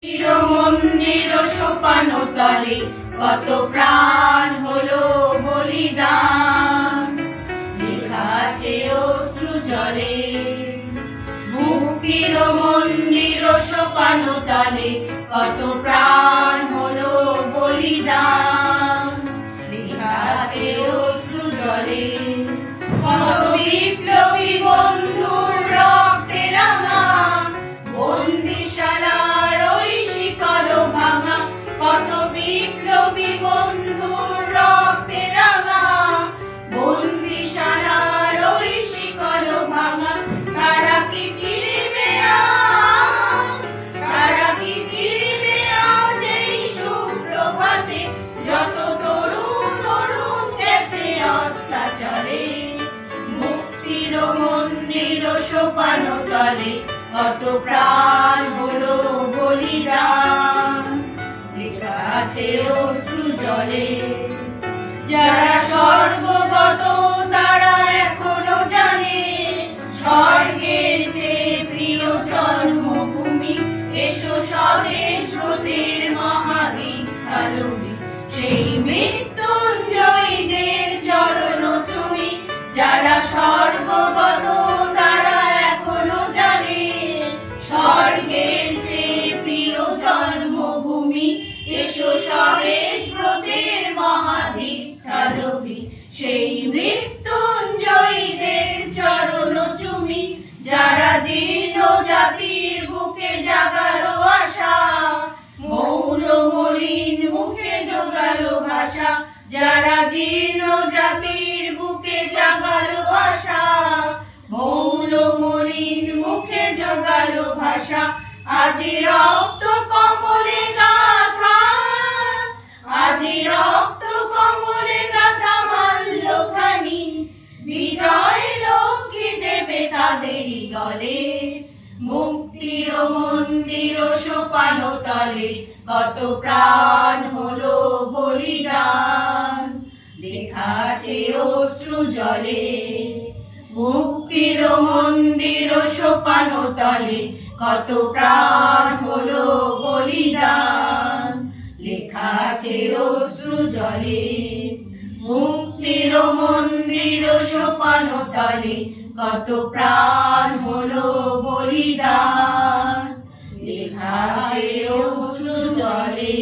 মন্দির সোপানো তলে কত প্রাণ হলো বলিদান, লেখা আছে অশ্রু জলে। মুক্তির মন্দির সোপানো তলে কত প্রাণ হলো বলিদান, লেখা আছে অশ্রু জলে। কত বিপ্লবী বন্ধুর রক্তে রাঙা বন্দিশালার ওই শিকল ভাঙা, কত বিপ্লবী বন্ধুর রক্তে রাঙা বন্দিশালার ওই শিকল ভাঙা। তারা কি ফিরিবে আজ, তারা কি ফিরিবে আজ এই সুপ্রভাতে, যত তরুণ তরুণ গেছে অস্তাচলে। মুক্তির মন্দির সোপানো তলে কত প্রাণ হলো বলিদান, লেখা আছে অশ্রু জলে। যারা স্বর্গগত তারা এখনো জানে স্বর্গের চেয়ে প্রিয় জন্মভূমি। এসো স্বদেশ ব্রতের মহাদীক্ষা লবি, সেই মৃত্যুঞ্জয়ীদের চরণ চুমি। যারা স্বর্গগত তারা এখনো জানে স্বর্গের চেয়ে প্রিয় জন্মভূমি। এসো স্বদেশ ব্রতের মহাদীক্ষা লবি, সেই মৃত্যুঞ্জয়ীদের চরণ চুমি। যারা জীর্ণ জাতির বুকে জাগালো আশা, মৌন মলিন মুখে জোগালো ভাষা। যারা জীর্ণ জাতির বুকে জাগালো আশা, মৌন মলিন মুখে জোগালো ভাষা। আজি রক্ত কমলে গাথা, আজি রক্ত কমলে গাথা মাল্যখানি, বিজয় লক্ষ্মী দেবে তাদেরই দলে। মুক্তির মন্দির সোপানো তলে কত প্রাণ হলো বলিদান, লেখা আছে অশ্রু জলে। মুক্তির মন্দির সোপানো তলে কত প্রাণ হলো বলিদান, লেখা আছে অশ্রু জলে। মুক্তির মন্দির সোপানো তলে কত প্রাণ হলো বলিদান, লেখা আছে অশ্রু জলে।